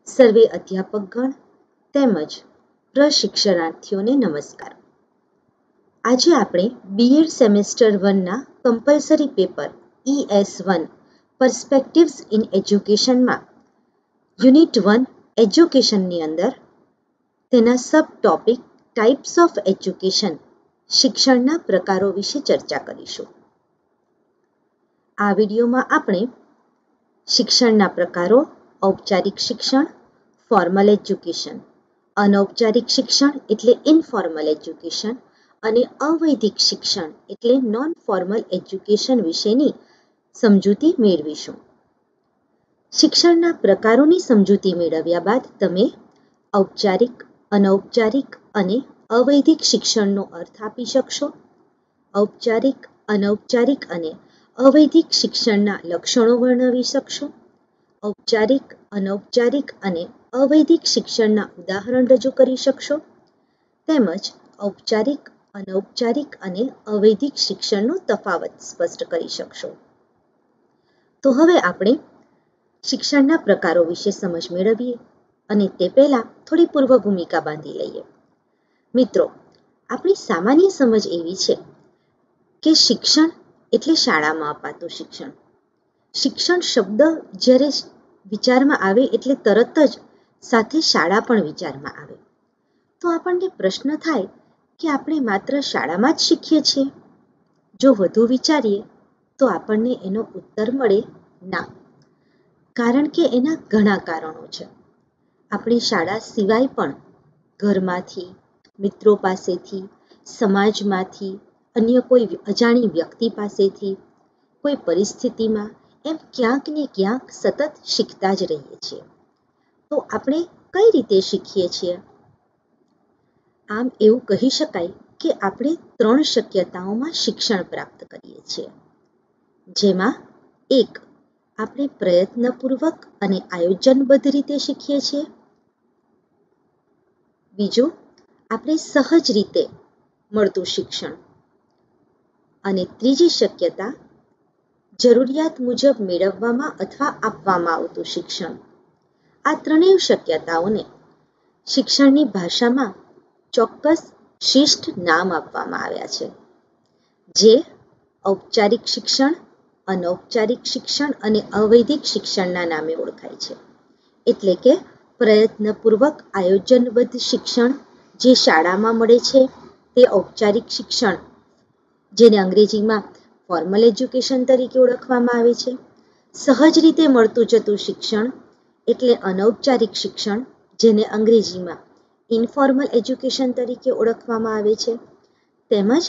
સર્વે અધ્યાપકગણ તેમજ પ્રશિક્ષણાર્થીઓને નમસ્કાર. આજે આપણે બીએડ સેમેસ્ટર 1ના compulsory paper ES1 perspectives in એજ્યુકેશનમાં યુનિટ 1 એજ્યુકેશનની અંદર તેના sub topic types of education શિક્ષણના પ્રકારો વિશે ચર્ચા કરીશું. આ વિડીયોમાં આપણે શિક્ષણના પ્રકારો, ઔપચારિક શિક્ષણ, ફોર્મલ એજ્યુકેશન, અનૌપચારિક શિક્ષણ એટલે ઇનફોર્મલ એજ્યુકેશન અને અવૈધિક શિક્ષણ એટલે નોન ફોર્મલ એજ્યુકેશન વિશેની સમજૂતી મેળવીશું. શિક્ષણના પ્રકારોની સમજૂતી મેળવ્યા બાદ તમે ઔપચારિક, અનૌપચારિક અને અવૈધિક શિક્ષણનો અર્થ આપી શકશો. ઔપચારિક, અનૌપચારિક અને અવૈધિક શિક્ષણના લક્ષણો વર્ણવી શકશો. ઔપચારિક, અનૌપચારિક અને અવૈધિક શિક્ષણના ઉદાહરણ રજૂ કરી શકશો. તેમજ ઔપચારિક, અનૌપચારિક અને અવૈધિક શિક્ષણનો તફાવત સ્પષ્ટ કરી શકશો. તો હવે આપણે શિક્ષણના પ્રકારો વિશે સમજ મેળવીએ અને તે પહેલાં થોડી પૂર્વ ભૂમિકા બાંધી લઈએ. મિત્રો, આપણી સામાન્ય સમજ એવી છે કે શિક્ષણ એટલે શાળામાં અપાતું શિક્ષણ. શિક્ષણ શબ્દ જ્યારે વિચારમાં આવે એટલે તરત જ સાથે શાળા પણ વિચારમાં આવે. તો આપણને પ્રશ્ન થાય કે આપણે માત્ર શાળામાં જ શીખીએ છીએ? જો વધુ વિચારીએ તો આપણને એનો ઉત્તર મળે ના. કારણ કે એના ઘણા કારણો છે. આપણે શાળા સિવાય પણ ઘરમાંથી, મિત્રો પાસેથી, સમાજમાંથી, અન્ય કોઈ અજાણી વ્યક્તિ પાસેથી, કોઈ પરિસ્થિતિમાં એમ ક્યાંક ને ક્યાંક સતત શીખતા જ રહીએ છીએ. તો આપણે કઈ રીતે શીખીએ છીએ? આમ એવું કહી શકાય કે આપણે 3 શક્યતાઓમાં શિક્ષણ પ્રાપ્ત કરીએ છીએ. જેમાં એક, આપણે પ્રયત્નપૂર્વક અને આયોજનબદ્ધ રીતે શીખીએ છીએ. બીજું, આપણે સહજ રીતે મળતું શિક્ષણ. અને ત્રીજી શક્યતા, જરૂરિયાત મુજબ મેળવવામાં અથવા આપવામાં આવતું શિક્ષણ. આ ત્રણેય શક્યતાઓને શિક્ષણની ભાષામાં ચોક્કસ શિષ્ટ નામ આપવામાં આવ્યા છે, જે ઔપચારિક શિક્ષણ, અનૌપચારિક શિક્ષણ અને અવૈધિક શિક્ષણના નામે ઓળખાય છે. એટલે કે પ્રયત્નપૂર્વક આયોજનબદ્ધ શિક્ષણ જે શાળામાં મળે છે તે ઔપચારિક શિક્ષણ, જેને અંગ્રેજીમાં ફોર્મલ એજ્યુકેશન તરીકે ઓળખવામાં આવે છે. સહજ રીતે મળતું જતું શિક્ષણ એટલે અનૌપચારિક શિક્ષણ, જેને અંગ્રેજીમાં ઇનફોર્મલ એજ્યુકેશન તરીકે ઓળખવામાં આવે છે. તેમજ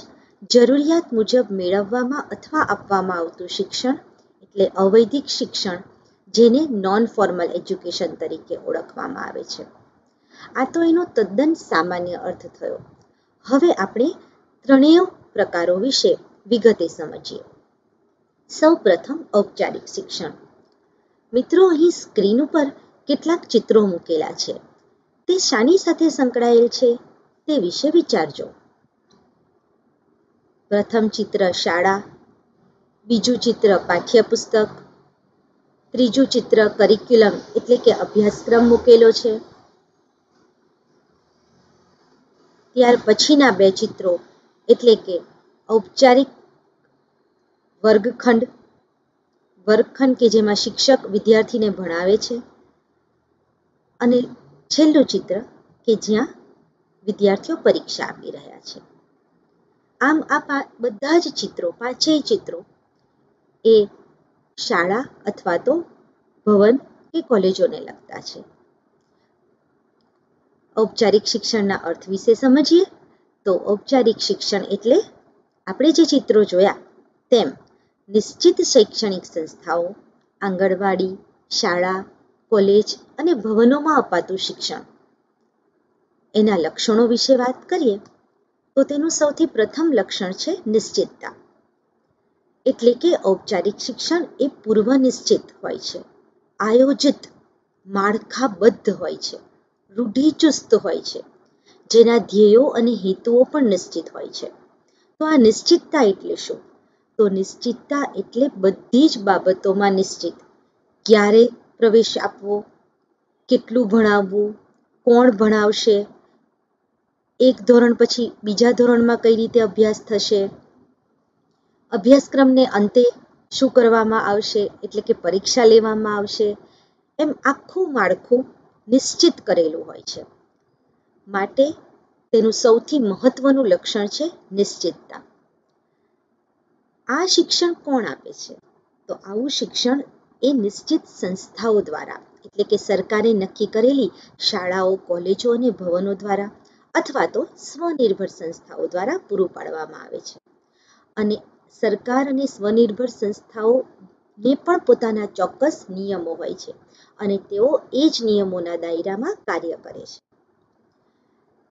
જરૂરિયાત મુજબ મેળવવામાં અથવા આપવામાં આવતું શિક્ષણ એટલે અવૈધિક શિક્ષણ, જેને નોન ફોર્મલ એજ્યુકેશન તરીકે ઓળખવામાં આવે છે. આ તો એનો તદ્દન સામાન્ય અર્થ થયો. હવે આપણે ત્રણેય પ્રકારો વિશે વિગતે સમજીએ. સૌ પ્રથમ ઔપચારિક શિક્ષણ. મિત્રો, અહીં સ્ક્રીન ઉપર કેટલાક ચિત્રો મૂકેલા છે. તે શાની સાથે સંકળાયેલ છે તે વિશે વિચારજો. પ્રથમ ચિત્ર શાળા, બીજું ચિત્ર પાઠ્યપુસ્તક, ત્રીજું ચિત્ર કરિક્યુલમ એટલે કે અભ્યાસક્રમ મૂકેલો છે. ત્યાર પછીના 2 ચિત્રો એટલે કે ઔપચારિક વર્ગખંડ કે જેમાં શિક્ષક વિદ્યાર્થીને ભણાવે છે, અને છેલ્લું ચિત્ર કે જ્યાં વિદ્યાર્થીઓ પરીક્ષા આપી રહ્યા છે. આમ આ બધા જ ચિત્રો, 5 ચિત્રો એ શાળા અથવા તો ભવન કે કોલેજોને લગતા છે. ઔપચારિક શિક્ષણના અર્થ વિશે સમજીએ તો ઔપચારિક શિક્ષણ એટલે આપણે જે ચિત્રો જોયા તેમ નિશ્ચિત શૈક્ષણિક સંસ્થાઓ, આંગણવાડી, શાળા, કોલેજ અને ભવનોમાં અપાતું શિક્ષણ. એના લક્ષણો વિશે વાત કરીએ તો તેનું સૌથી પ્રથમ લક્ષણ છે નિશ્ચિતતા. એટલે કે ઔપચારિક શિક્ષણ એ પૂર્વ નિશ્ચિત હોય છે, આયોજિત, માળખાબદ્ધ હોય છે, રૂઢિચુસ્ત હોય છે, જેના ધ્યેયો અને હેતુઓ પણ નિશ્ચિત હોય છે. તો આ નિશ્ચિતતા એટલે શું? તો નિશ્ચિતતા એટલે બધી જ બાબતોમાં નિશ્ચિત. ક્યારે પ્રવેશ આપવો, કેટલું ભણાવવું, કોણ ભણાવશે, એક ધોરણ પછી બીજા ધોરણમાં કઈ રીતે અભ્યાસ થશે, અભ્યાસક્રમને અંતે શું કરવામાં આવશે, એટલે કે પરીક્ષા લેવામાં આવશે, એમ આખું માળખું નિશ્ચિત કરેલું હોય છે. માટે તેનું સૌથી મહત્વનું લક્ષણ છે નિશ્ચિતતા. આ શિક્ષણ કોણ આપે છે? તો આવું શિક્ષણ એ નિશ્ચિત સંસ્થાઓ દ્વારા, એટલે કે સરકારે નક્કી કરેલી શાળાઓ, કોલેજો અને ભવનો દ્વારા, અથવા તો સ્વનિર્ભર સંસ્થાઓ દ્વારા પૂરું પાડવામાં આવે છે. અને સરકાર અને સ્વનિર્ભર સંસ્થાઓને પણ પોતાના ચોક્કસ નિયમો હોય છે અને તેઓ એ જ નિયમોના દાયરામાં કાર્ય કરે છે.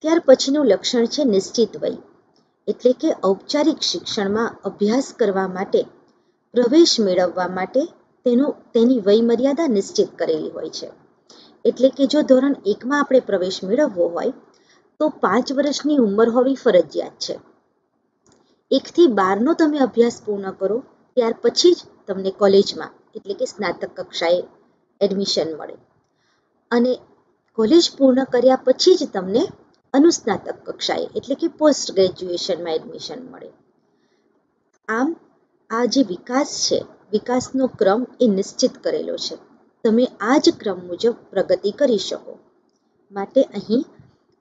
ત્યાર પછીનું લક્ષણ છે નિશ્ચિત વય, એટલે કે ઔપચારિક શિક્ષણમાં અભ્યાસ કરવા માટે, પ્રવેશ મેળવવા માટે તેની વય મર્યાદા નિશ્ચિત કરેલી હોય છે. એટલે કે જો ધોરણ 1માં આપણે પ્રવેશ મેળવવો હોય તો 5 વર્ષની ઉંમર હોવી ફરજિયાત છે. 1 થી 12નો તમે અભ્યાસ પૂર્ણ કરો ત્યાર પછી જ તમને કોલેજમાં, એટલે કે સ્નાતક કક્ષાએ એડમિશન મળે, અને કોલેજ પૂર્ણ કર્યા પછી જ તમને અનુસ્નાતક કક્ષાએ, એટલે કે પોસ્ટ ગ્રેજ્યુએશનમાં એડમિશન મળે. આમ આ જે વિકાસ છે, વિકાસનો ક્રમ એ નિશ્ચિત કરેલો છે. તમે આ જ ક્રમ મુજબ પ્રગતિ કરી શકો. માટે અહીં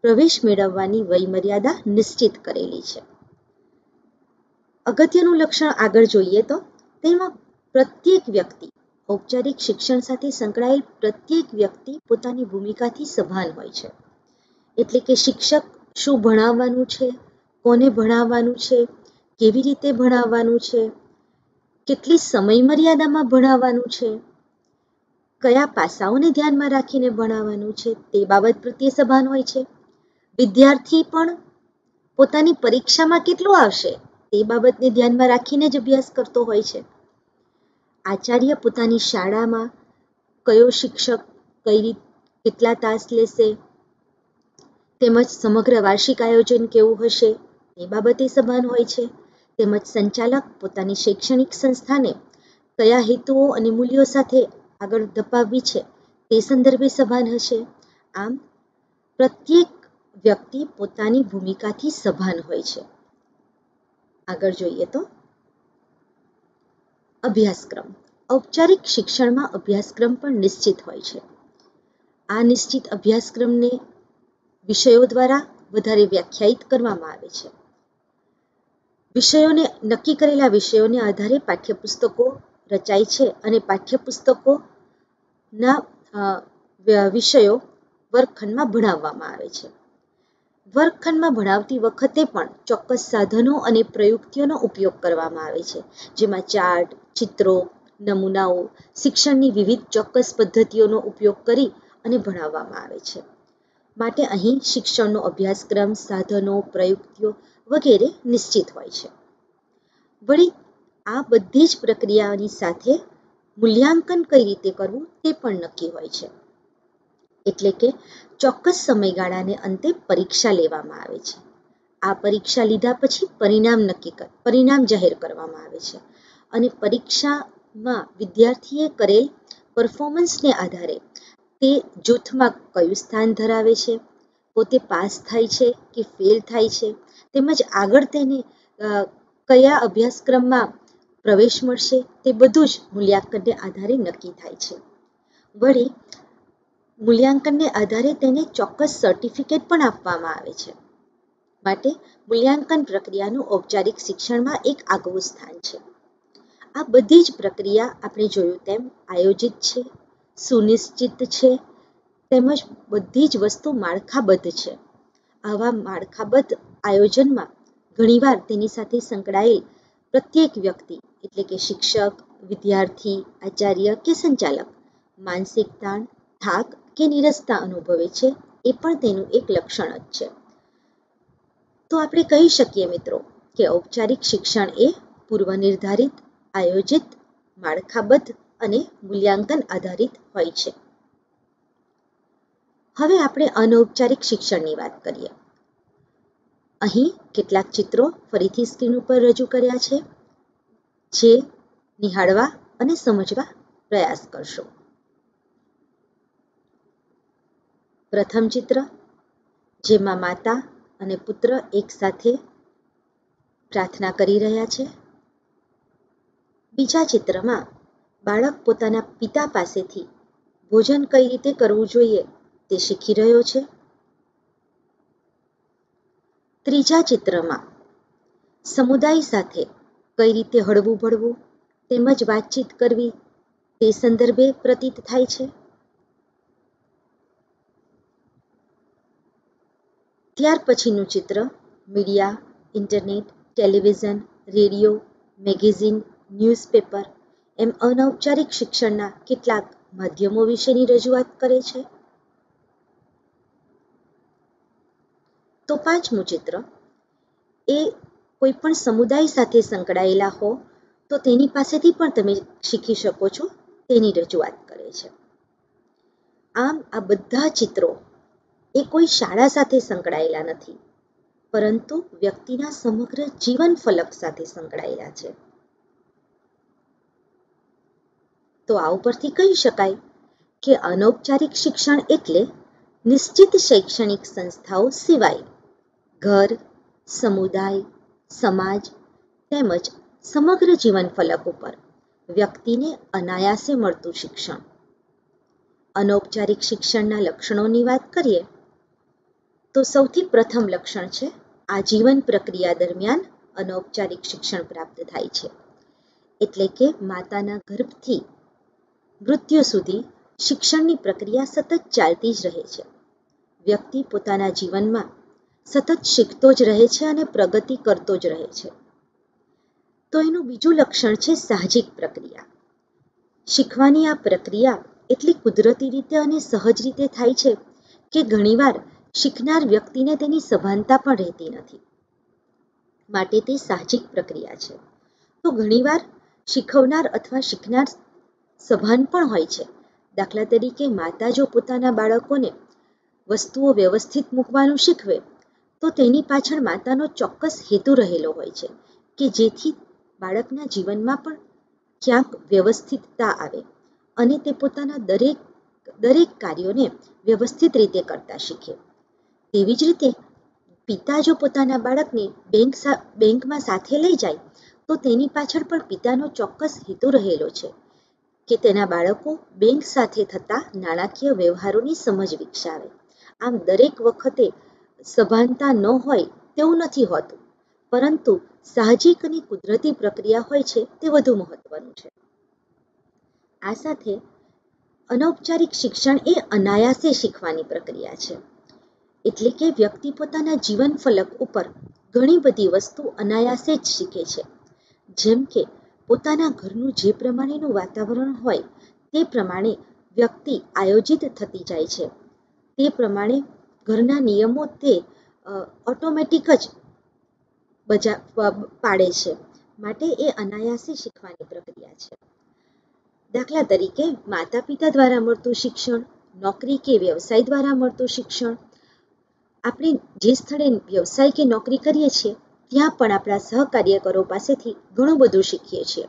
પ્રવેશ મેળવવાની વયમર્યાદા નિશ્ચિત કરેલી છે. અગત્યનું લક્ષણ આગળ જોઈએ તો તેમાં પ્રત્યેક વ્યક્તિ, ઔપચારિક શિક્ષણ સાથે સંકળાયેલ પ્રત્યેક વ્યક્તિ પોતાની ભૂમિકાથી સભાન હોય છે. એટલે કે શિક્ષક શું ભણાવવાનું છે, કોને ભણાવવાનું છે, કેવી રીતે ભણાવવાનું છે, કેટલી સમય મર્યાદામાં ભણાવવાનું છે, કયા પાસાઓને ધ્યાનમાં રાખીને ભણાવવાનું છે, તે બાબત પ્રત્યે સભાન હોય છે. વિદ્યાર્થી પણ પોતાની પરીક્ષામાં કેટલું આવશે તે બાબતને ધ્યાનમાં રાખીને જ અભ્યાસ કરતો હોય છે. આચાર્ય પોતાની શાળામાં કયો શિક્ષક કેટલા તાસ લેશે, તેમજ સમગ્ર વાર્ષિક આયોજન કેવું હશે તે બાબતે સભાન હોય છે. તેમજ સંચાલક પોતાની શૈક્ષણિક સંસ્થાને કયા હેતુઓ અને મૂલ્યો સાથે આગળ ધપાવવી છે તે સંદર્ભે સભાન હશે. આમ પ્રત્યેક વ્યક્તિ પોતાની ભૂમિકાથી સભાન હોય છે. આગળ જોઈએ તો અભ્યાસક્રમ. ઔપચારિક શિક્ષણમાં અભ્યાસક્રમ પણ નિશ્ચિત હોય છે. આ નિશ્ચિત અભ્યાસક્રમને વિષયો દ્વારા વધારે વ્યાખ્યાયિત કરવામાં આવે છે. નક્કી કરેલા વિષયોને આધારે પાઠ્યપુસ્તકો રચાય છે અને પાઠ્યપુસ્તકોના વિષયો વર્ગખંડમાં ભણાવવામાં આવે છે. વર્ગખંડમાં ભણાવતી વખતે પણ ચોક્કસ સાધનો અને પ્રયુક્તિઓનો ઉપયોગ કરવામાં આવે છે, જેમાં ચાર્ટ, ચિત્રો, નમૂનાઓ, શિક્ષણની વિવિધ ચોક્કસ પદ્ધતિઓનો ઉપયોગ કરી અને ભણાવવામાં આવે છે. માટે અહીં શિક્ષણનો અભ્યાસક્રમ, સાધનો, પ્રયુક્તિઓ વગેરે નિશ્ચિત હોય છે. વળી આ બધી જ પ્રક્રિયાની સાથે મૂલ્યાંકન કઈ રીતે કરવું તે પણ નક્કી હોય છે. એટલે કે ચોક્કસ સમયગાળાને અંતે પરીક્ષા લેવામાં આવે છે. આ પરીક્ષા લીધા પછી પરિણામ જાહેર કરવામાં આવે છે અને પરીક્ષામાં વિદ્યાર્થીએ કરેલ પરફોર્મન્સને આધારે તે જૂથમાં કયું સ્થાન ધરાવે છે, પોતે પાસ થાય છે કે ફેલ થાય છે, તેમજ આગળ તેને કયા અભ્યાસક્રમમાં પ્રવેશ મળશે તે બધું જ મૂલ્યાંકનને આધારે નક્કી થાય છે. વળી મૂલ્યાંકનને આધારે તેને ચોક્કસ સર્ટિફિકેટ પણ આપવામાં આવે છે. માટે મૂલ્યાંકન પ્રક્રિયાનું ઔપચારિક શિક્ષણમાં એક આગવું સ્થાન છે. આ બધી જ પ્રક્રિયા આપણે જોયું તેમ આયોજિત છે, સુનિશ્ચિત છે, તેમજ બધી જ વસ્તુ માળખાબદ્ધ છે. આવા માળખાબદ્ધ આયોજનમાં ઘણીવાર તેની સાથે સંકળાયેલ પ્રત્યેક વ્યક્તિ, એટલે કે શિક્ષક, વિદ્યાર્થી, આચાર્ય કે સંચાલક માનસિક તાણ, થાક કે નીરસતા અનુભવે છે, એ પણ તેનું એક લક્ષણ જ છે. તો આપણે કહી શકીએ મિત્રો કે ઔપચારિક શિક્ષણ એ પૂર્વનિર્ધારિત, આયોજિત, માળખાબદ્ધ અને મૂલ્યાંકન આધારિત હોય છે. હવે આપણે અનૌપચારિક શિક્ષણની વાત કરીએ. અહીં કેટલાક ચિત્રો ફરીથી સ્ક્રીન ઉપર રજૂ કર્યા છે, જે નિહાળવા અને સમજવા પ્રયાસ કરશો. પ્રથમ ચિત્ર, જેમાં માતા અને પુત્ર એકસાથે પ્રાર્થના કરી રહ્યા છે. બીજા ચિત્રમાં બાળક પોતાના પિતા પાસેથી ભોજન કઈ રીતે કરવું જોઈએ તે શીખી રહ્યો છે. ત્રીજા ચિત્રમાં સમુદાય સાથે કઈ રીતે હળવું ભળવું તેમજ વાતચીત કરવી તે સંદર્ભે પ્રતીત થાય છે. ત્યાર પછીનું ચિત્ર media, internet, television, radio, magazine, newspaper એમ અનૌપચારિક શિક્ષણના કેટલાક માધ્યમો વિશેની રજૂઆત કરે છે. તો પાંચમું ચિત્ર એ કોઈ પણ સમુદાય સાથે સંકળાયેલા હો તો તેની પાસેથી પણ તમે શીખી શકો છો તેની રજૂઆત કરે છે. આમ આ બધા ચિત્રો એ કોઈ શાળા સાથે સંકળાયેલા નથી, પરંતુ વ્યક્તિના સમગ્ર જીવન ફલક સાથે સંકળાયેલા છે. તો આ ઉપરથી કહી શકાય કે અનૌપચારિક શિક્ષણ એટલે નિશ્ચિત શૈક્ષણિક સંસ્થાઓ સિવાય ઘર, સમુદાય, સમાજ તેમજ સમગ્ર જીવન ફલક ઉપર વ્યક્તિને અનાયાસે મળતું શિક્ષણ. અનૌપચારિક શિક્ષણના લક્ષણોની વાત કરીએ તો સૌથી પ્રથમ લક્ષણ છે આજીવન પ્રક્રિયા દરમિયાન અનૌપચારિક શિક્ષણ પ્રાપ્ત થાય છે. એટલે કે માતાના ગર્ભથી મૃત્યુ સુધી શિક્ષણની પ્રક્રિયા સતત ચાલતી જ રહે છે. વ્યક્તિ પોતાના જીવનમાં સતત શીખતો જ રહે છે અને પ્રગતિ કરતો જ રહે છે. તો એનું બીજું લક્ષણ છે સાહજિક પ્રક્રિયા. શીખવાની આ પ્રક્રિયા એટલી કુદરતી રીતે અને સહજ રીતે થાય છે કે ઘણીવાર શીખનાર વ્યક્તિને તેની સભાનતા પણ રહેતી નથી, માટે તે સાહજિક પ્રક્રિયા છે. તો ઘણીવાર શીખવનાર અથવા શીખનાર સભાન પણ હોય છે. દાખલા તરીકે માતા જો પોતાના બાળકોને વસ્તુઓ વ્યવસ્થિત મૂકવાનું શીખવે તો તેની પાછળ માતાનો ચોક્કસ હેતુ રહેલો હોય છે કે જેથી બાળકના જીવનમાં પણ ક્યાંક વ્યવસ્થિતતા આવે અને તે પોતાના દરેક કાર્યોને વ્યવસ્થિત રીતે કરતા શીખે. તેવી જ રીતે પિતા જો પોતાના બાળકને બેંકમાં સાથે લઈ જાય તો તેની પાછળ પણ પિતાનો ચોક્કસ હેતુ રહેલો છે કે તેના બાળકો બેંક સાથે થતા નાણાકીય વ્યવહારોની સમજ વિકસાવે. આમ દરેક વખતે સભાનતા ન હોય તેવું નથી હોતું, પરંતુ સાહજિક અને કુદરતી પ્રક્રિયા હોય છે તે વધુ મહત્વનું છે. આ સાથે અનૌપચારિક શિક્ષણ એ અનાયાસે શીખવાની પ્રક્રિયા છે. એટલે કે વ્યક્તિ પોતાના જીવન ફલક ઉપર ઘણી બધી વસ્તુ અનાયાસે જ શીખે છે. જેમ કે પોતાના ઘરનું જે પ્રમાણેનું વાતાવરણ હોય તે પ્રમાણે વ્યક્તિ આયોજિત થતી જાય છે. તે પ્રમાણે ઘરના નિયમો તે ઓટોમેટિક જ પાડે છે, માટે એ અનાયાસે શીખવાની પ્રક્રિયા છે. દાખલા તરીકે માતા પિતા દ્વારા મળતું શિક્ષણ, નોકરી કે વ્યવસાય દ્વારા મળતું શિક્ષણ. આપણે જે સ્થળે વ્યવસાય કે નોકરી કરીએ છીએ ત્યાં પણ આપણા સહકાર્યકરો પાસેથી ઘણું બધું શીખીએ છીએ.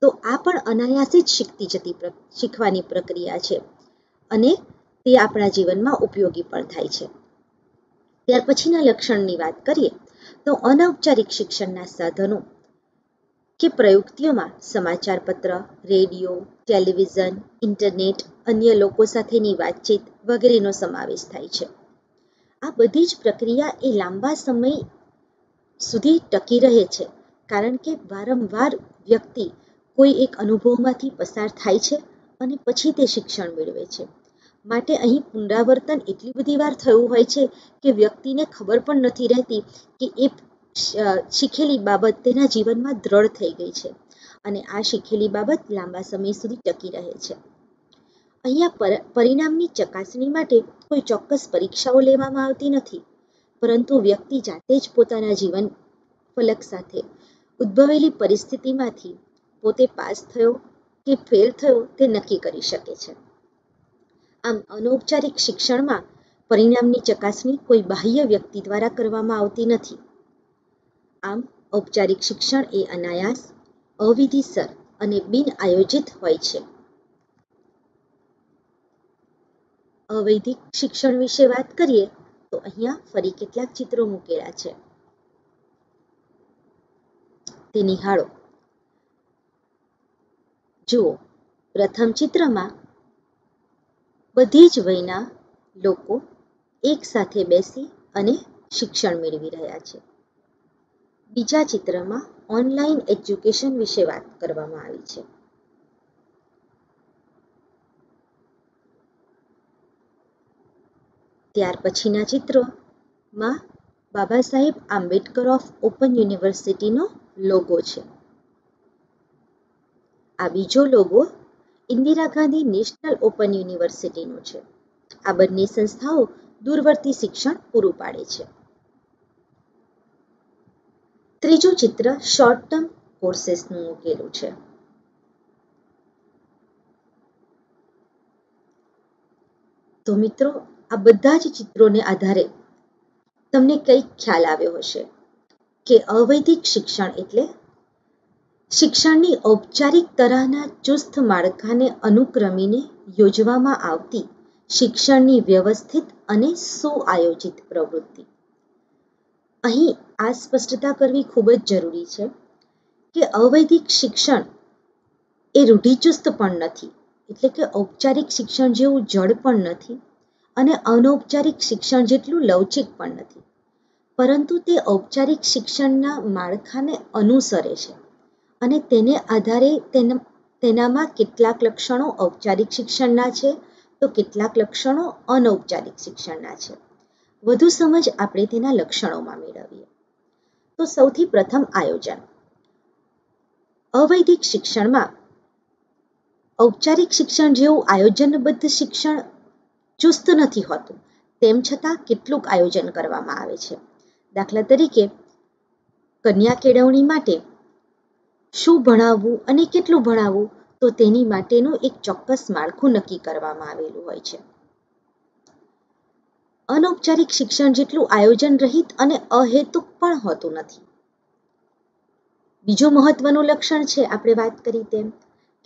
તો આ પણ અનાયાસે જ શીખવાની પ્રક્રિયા છે અને તે આપણા જીવનમાં ઉપયોગી પણ થાય છે. ત્યાર પછીના લક્ષણની વાત કરીએ તો અનૌપચારિક શિક્ષણના સાધનો કે પ્રયુક્તિઓમાં સમાચાર પત્ર, રેડિયો, ટેલિવિઝન, ઇન્ટરનેટ, અન્ય લોકો સાથેની વાતચીત વગેરેનો સમાવેશ થાય છે. આ બધી જ પ્રક્રિયા એ લાંબા સમય સુધી ટકી રહે છે, કારણ કે વારંવાર વ્યક્તિ કોઈ એક અનુભવમાંથી પસાર થાય છે અને પછી તે શિક્ષણ મેળવે છે. માટે અહીં પુનરાવર્તન એટલી બધી વાર થયું હોય છે કે વ્યક્તિને ખબર પણ નથી રહેતી કે એ શીખેલી બાબત તેના જીવનમાં દ્રઢ થઈ ગઈ છે અને આ શીખેલી બાબત લાંબા સમય સુધી ટકી રહે છે. અહીંયા પરિણામની ચકાસણી માટે કોઈ ચોક્કસ પરીક્ષાઓ લેવામાં આવતી નથી, પરંતુ વ્યક્તિ જાતે જ પોતાના જીવન ફલક સાથે ઉદ્ભવેલી પરિસ્થિતિમાંથી પોતે પાસ થયો કે ફેલ થયો તે નક્કી કરી શકે છે. આમ અનૌપચારિક શિક્ષણમાં પરિણામની ચકાસણી કોઈ બાહ્ય વ્યક્તિ દ્વારા કરવામાં આવતી નથી. આમ ઔપચારિક શિક્ષણ એ અનાયાસ, અવિધિસર અને બિન આયોજિત હોય છે. અવૈધિક શિક્ષણ વિશે વાત કરીએ તો અહીંયા ફરી કેટલાક ચિત્રો મૂકેલા છે, તે નિહાળો. જુઓ, પ્રથમ ચિત્રમાં બધી જ વયના લોકો એક સાથે બેસી અને શિક્ષણ મેળવી રહ્યા છે. બીજા ચિત્રમાં ઓનલાઈન એજ્યુકેશન વિશે વાત કરવામાં આવી છે. ત્યાર પછીના ચિત્રોમાં બાબા સાહેબ આંબેડકર ઓફ ઓપન યુનિવર્સિટીનો લોગો છે. આ બીજો logo Indira Gandhi national open યુનિવર્સિટીનો છે. આ બંને સંસ્થાઓ દૂરવર્તી શિક્ષણ પૂરું પાડે છે. ત્રીજું ચિત્ર શોર્ટ ટર્મ કોર્सेसનું મૂકેલું છે. તો મિત્રો, આ બધા જ ચિત્રોને આધારે તમને કંઈક ખ્યાલ આવ્યો હશે કે અવૈધિક શિક્ષણ એટલે શિક્ષણની ઔપચારિક તરહના ચુસ્ત માળખાને અનુક્રમીને યોજવામાં આવતી શિક્ષણની વ્યવસ્થિત અને સુઆયોજિત પ્રવૃત્તિ. અહીં આ સ્પષ્ટતા કરવી ખૂબ જ જરૂરી છે કે અવૈધિક શિક્ષણ એ રૂઢિચુસ્ત પણ નથી, એટલે કે ઔપચારિક શિક્ષણ જેવું જડ પણ નથી અને અનૌપચારિક શિક્ષણ જેટલું લવચિક પણ નથી, પરંતુ તે ઔપચારિક શિક્ષણના માળખાને અનુસરે છે અને તેને આધારે તેનામાં કેટલાક લક્ષણો ઔપચારિક શિક્ષણના છે તો કેટલાક લક્ષણો અનૌપચારિક શિક્ષણના છે. વધુ સમજ આપણે તેના લક્ષણોમાં મેળવીએ. તો સૌથી પ્રથમ આયોજન. અવૈધિક શિક્ષણમાં ઔપચારિક શિક્ષણ જેવું આયોજનબદ્ધ શિક્ષણ ચુસ્ત નથી હોતું, તેમ છતાં કેટલુંક આયોજન કરવામાં આવે છે. દાખલા તરીકે, કન્યા કેળવણી માટે શું ભણાવવું અને કેટલું ભણાવવું, તો તેની માટેનું એક ચોક્કસ માળખું નક્કી કરવામાં આવેલું હોય છે. અનૌપચારિક શિક્ષણ જેટલું આયોજન રહિત અને અહેતુક પણ હોતું નથી. બીજું મહત્વનું લક્ષણ છે, આપણે વાત કરી તેમ,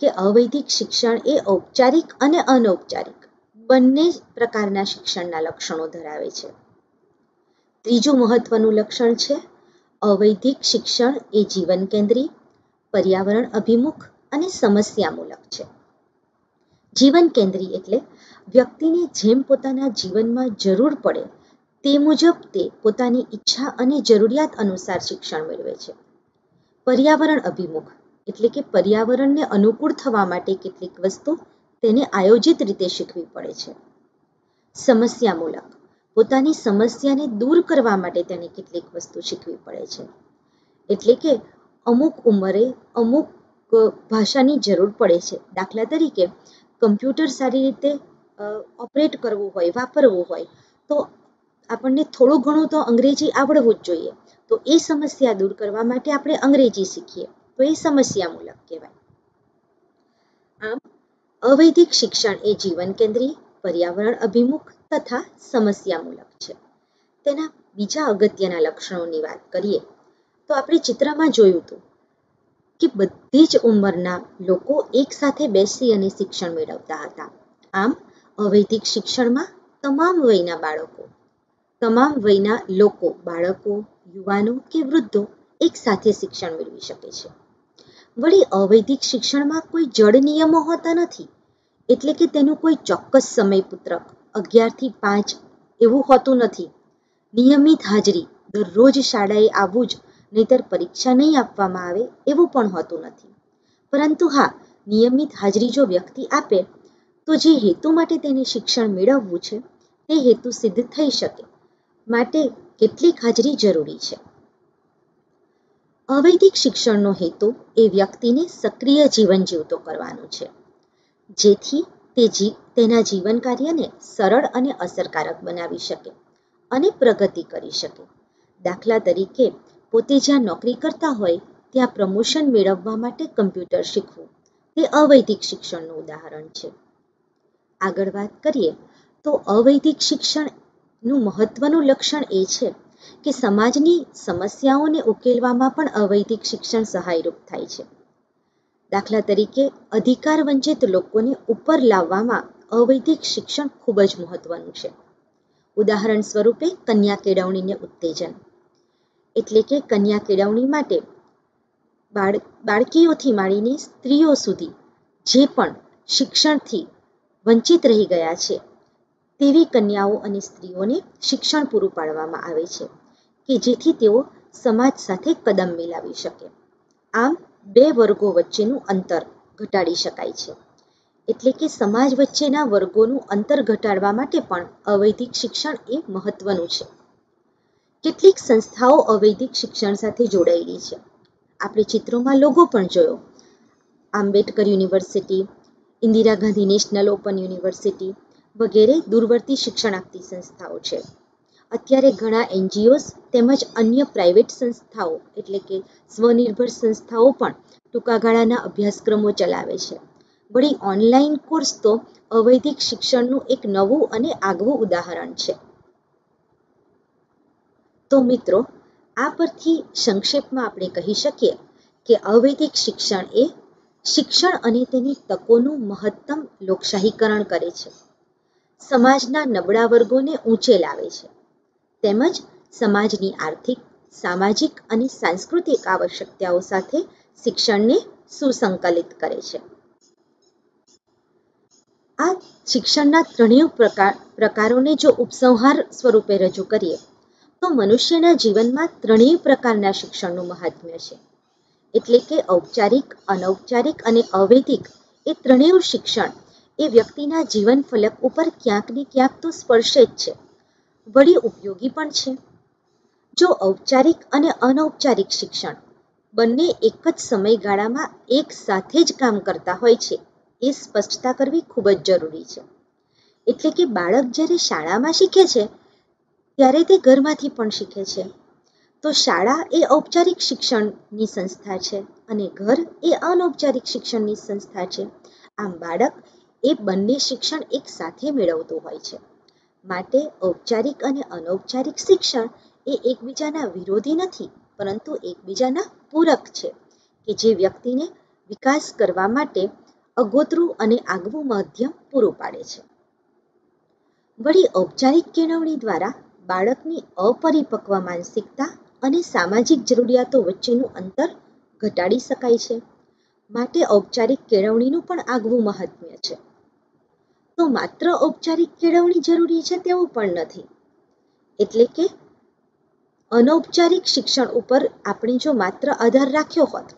કે અવૈધિક શિક્ષણ એ ઔપચારિક અને અનૌપચારિક બંને પ્રકારના શિક્ષણના લક્ષણો ધરાવે છે. ત્રીજું મહત્વનું લક્ષણ છે, અવૈધિક શિક્ષણ એ જીવન કેન્દ્રી, પર્યાવરણ અભિમુખ અને સમસ્યામૂલક છે. જીવન કેન્દ્રી એટલે વ્યક્તિને જેમ પોતાના જીવનમાં જરૂર પડે તે મુજબ તે પોતાની ઈચ્છા અને જરૂરિયાત અનુસાર શિક્ષણ મેળવે છે. પર્યાવરણ અભિમુખ એટલે કે પર્યાવરણને અનુકૂળ થવા માટે કેટલીક વસ્તુ તેને આયોજિત રીતે શીખવી પડે છે. સમસ્યામૂલક, પોતાની સમસ્યાને દૂર કરવા માટે તેને કેટલીક વસ્તુ શીખવી પડે છે. એટલે કે અમુક ઉંમરે અમુક ભાષાની જરૂર પડે છે. દાખલા તરીકે, કમ્પ્યુટર સારી રીતે ઓપરેટ કરવું હોય, વાપરવું હોય, તો આપણને થોડું ઘણું તો અંગ્રેજી આવડવું જ જોઈએ. તો એ સમસ્યા દૂર કરવા માટે આપણે અંગ્રેજી શીખીએ, તો એ સમસ્યામૂલક કહેવાય. આમ અવૈધિક શિક્ષણ એ જીવન કેન્દ્રી, પર્યાવરણ અભિમુખ તથા સમસ્યામૂલક છે. તેના બીજા અગત્યના લક્ષણોની વાત કરીએ તો આપણે ચિત્રમાં જોયું હતું કે બધી જ ઉંમરના લોકો એક સાથે બેસી અને શિક્ષણ મેળવતા હતા. આમ અવૈધિક શિક્ષણમાં તમામ વયના બાળકો, તમામ વયના લોકો, બાળકો, યુવાનો કે વૃદ્ધો એક સાથે શિક્ષણ મેળવી શકે છે. વળી અવૈધિક શિક્ષણમાં કોઈ જડ નિયમો હોતા નથી, એટલે કે તેનું કોઈ ચોક્કસ સમયપત્રક 11 થી 5 એવું હોતું નથી. નિયમિત હાજરી, દરરોજ શાળાએ આવવું જ, નહીતર પરીક્ષા નહીં આપવામાં આવે એવું પણ હોતું નથી. પરંતુ હા, નિયમિત હાજરી જો વ્યક્તિ આપે તો જે હેતુ માટે તેને શિક્ષણ મેળવવું છે તે હેતુ સિદ્ધ થઈ શકે, માટે કેટલીક હાજરી જરૂરી છે. અવૈધિક શિક્ષણનો હેતુ એ વ્યક્તિને સક્રિય જીવન જીવતો કરવાનો છે, જેથી તે તેના જીવન કાર્યને સરળ અને અસરકારક બનાવી શકે અને પ્રગતિ કરી શકે. દાખલા તરીકે, પોતે જ્યાં નોકરી કરતા હોય ત્યાં પ્રમોશન મેળવવા માટે કમ્પ્યુટર શીખવું, તે અવૈધિક શિક્ષણનું ઉદાહરણ છે. આગળ વાત કરીએ તો અવૈધિક શિક્ષણનું મહત્વનું લક્ષણ એ છે કે સમાજની સમસ્યાઓને ઉકેલવામાં પણ અવૈધિક શિક્ષણ સહાયરૂપ થાય છે. દાખલા તરીકે, અધિકાર વંચિત લોકોને ઉપર લાવવામાં અવૈધિક શિક્ષણ ખૂબ જ મહત્વનું છે. ઉદાહરણ સ્વરૂપે કન્યા કેળવણીને ઉત્તેજન, એટલે કે કન્યા કેળવણી માટે બાળકીઓથી માંડીને સ્ત્રીઓ સુધી જે પણ શિક્ષણથી વંચિત રહી ગયા છે તેવી કન્યાઓ અને સ્ત્રીઓને શિક્ષણ પૂરું પાડવામાં આવે છે કે જેથી તેઓ સમાજ સાથે કદમ મિલાવી શકે. આમ બે વર્ગો વચ્ચેનું અંતર ઘટાડી શકાય છે. એટલે કે સમાજ વચ્ચેના વર્ગોનું અંતર ઘટાડવા માટે પણ અવૈધિક શિક્ષણ એ મહત્વનું છે. કેટલીક સંસ્થાઓ અવૈધિક શિક્ષણ સાથે જોડાયેલી છે. આપણે ચિત્રોમાં લોગો પણ જોયો. Ambedkar university, Indira Gandhi national open university વગેરે દૂરવર્તી શિક્ષણ આપતી સંસ્થાઓ છે. અત્યારે ઘણા NGOs તેમજ અન્ય પ્રાઇવેટ સંસ્થાઓ એટલે કે સ્વનિર્ભર સંસ્થાઓ પણ ટૂંકા ગાળાના અભ્યાસક્રમો ચલાવે છે. વળી ઓનલાઈન કોર્સ તો અવૈધિક શિક્ષણનું એક નવું અને આગવું ઉદાહરણ છે. તો મિત્રો, આ પરથી સંક્ષેપમાં આપણે કહી શકીએ કે અવૈધિક શિક્ષણ એ શિક્ષણ અને તેની તકોનું મહત્તમ લોકશાહીકરણ કરે છે, સમાજના નબળા વર્ગોને ઊંચે લાવે છે, તેમજ સમાજની આર્થિક, સામાજિક અને સાંસ્કૃતિક આવશ્યકતાઓ સાથે શિક્ષણને સુસંકલિત કરે છે. આ શિક્ષણના ત્રણેય પ્રકારોને જો ઉપસંહાર સ્વરૂપે રજૂ કરીએ તો મનુષ્યના જીવનમાં ત્રણેય પ્રકારના શિક્ષણનું મહાત્મ્ય છે. એટલે કે ઔપચારિક, અનૌપચારિક અને અવૈધિક એ ત્રણેય શિક્ષણ એ વ્યક્તિના જીવન ફલક ઉપર ક્યાંક ને ક્યાંક તો સ્પર્શે જ છે, વળી ઉપયોગી પણ છે. જો ઔપચારિક અને અનૌપચારિક શિક્ષણ બંને એક જ સમયગાળામાં એક સાથે જ કામ કરતા હોય છે એ સ્પષ્ટતા કરવી ખૂબ જ જરૂરી છે. એટલે કે બાળક જ્યારે શાળામાં શીખે છે ત્યારે તે ઘરમાંથી પણ શીખે છે. તો શાળા એ ઔપચારિક શિક્ષણની સંસ્થા છે અને ઘર એ અનૌપચારિક શિક્ષણની સંસ્થા છે. આમ બાળક એ બંને શિક્ષણ એક સાથે મેળવતું હોય છે. માટે ઔપચારિક અને અનૌપચારિક શિક્ષણ એ એકબીજાના વિરોધી નથી, પરંતુ એકબીજાના પૂરક છે કે જે વ્યક્તિને વિકાસ કરવા માટે અગોતરું અને આગવું માધ્યમ પૂરું પાડે છે. વળી ઔપચારિક કેળવણી દ્વારા બાળકની અપરિપક્વ માનસિકતા અને સામાજિક જરૂરિયાતો વચ્ચેનું અંતર ઘટાડી શકાય છે. માટે ઔપચારિક કેળવણીનું પણ આગવું મહાત્મ્ય છે. તો માત્ર ઔપચારિક કેળવણી જરૂરી છે તેવું પણ નથી. એટલે કે અનૌપચારિક શિક્ષણ ઉપર આપણે જો માત્ર આધાર રાખ્યો હોત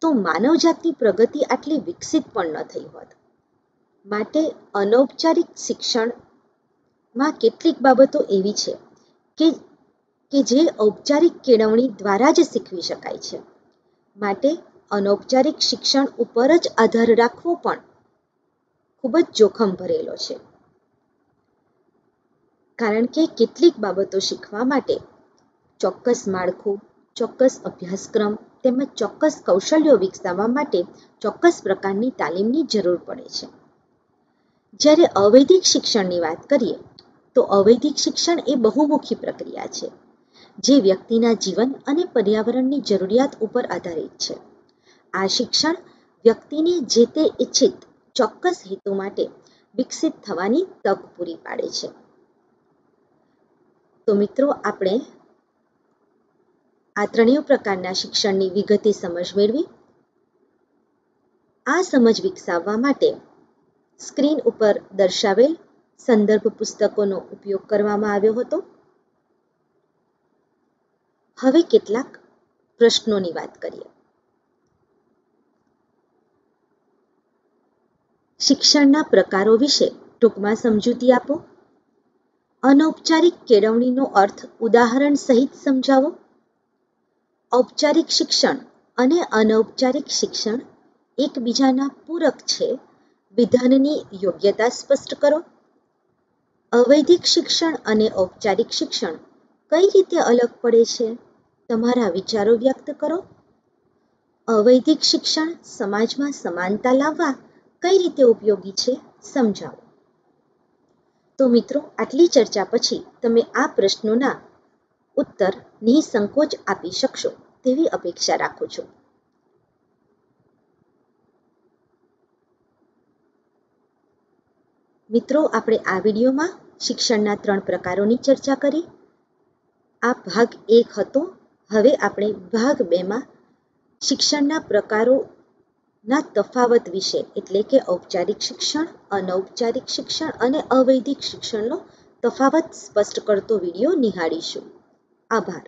તો માનવજાતની પ્રગતિ આટલી વિકસિત પણ ન થઈ હોત. માટે અનૌપચારિક શિક્ષણમાં કેટલીક બાબતો એવી છે કે જે ઔપચારિક કેળવણી દ્વારા જ શીખવી શકાય છે. માટે અનૌપચારિક શિક્ષણ ઉપર જ આધાર રાખવો પણ ખૂબ જ જોખમ ભરેલો છે. કારણ કે કેટલીક બાબતો શીખવા માટે ચોક્કસ માળખું, ચોક્કસ અભ્યાસક્રમ તેમજ ચોક્કસ કૌશલ્યો વિકસાવવા માટે ચોક્કસ પ્રકારની તાલીમની જરૂર પડે છે. જ્યારે અવૈધિક શિક્ષણની વાત કરીએ તો અવૈધિક શિક્ષણ એ બહુમુખી પ્રક્રિયા છે જે વ્યક્તિના જીવન અને પર્યાવરણની જરૂરિયાત ઉપર આધારિત છે. આ શિક્ષણ વ્યક્તિને જે તે ઇચ્છિત ચોક્કસ હેતુ માટે વિકસિત થવાની તક પૂરી પાડે છે. તો મિત્રો, આપણે આ ત્રણેય પ્રકારના શિક્ષણની વિગતે સમજ મેળવી. આ સમજ વિકસાવવા માટે સ્ક્રીન ઉપર દર્શાવેલ સંદર્ભ પુસ્તકોનો ઉપયોગ કરવામાં આવ્યો હતો. હવે કેટલાક પ્રશ્નોની વાત કરીએ. શિક્ષણના પ્રકારો વિશે ટૂંકમાં સમજૂતી આપો. અનૌપચારિક કેળવણીનો અર્થ ઉદાહરણ સહિત સમજાવો. ઔપચારિક શિક્ષણ અને અનૌપચારિક શિક્ષણ એકબીજાના પૂરક છે, વિધાનની યોગ્યતા સ્પષ્ટ કરો. અવૈધિક શિક્ષણ અને ઔપચારિક શિક્ષણ કઈ રીતે અલગ પડે છે, તમારા વિચારો વ્યક્ત કરો. અવૈધિક શિક્ષણ સમાજમાં સમાનતા લાવવા કઈ રીતે ઉપયોગી છે, સમજાવો. તો મિત્રો, આટલી ચર્ચા પછી તમે આ પ્રશ્નોના ઉત્તર નિસંકોચ આપી શકશો તેવી અપેક્ષા રાખું છું. મિત્રો, આપણે આ વિડીયોમાં શિક્ષણના 3 પ્રકારોની ચર્ચા કરી. આ ભાગ 1 હતો. હવે આપણે ભાગ 2માં શિક્ષણના પ્રકારોના તફાવત વિશે એટલે કે ઔપચારિક શિક્ષણ, અનૌપચારિક શિક્ષણ અને અવૈધિક શિક્ષણનો તફાવત સ્પષ્ટ કરતો વિડીયો નિહાળીશું. આભાર.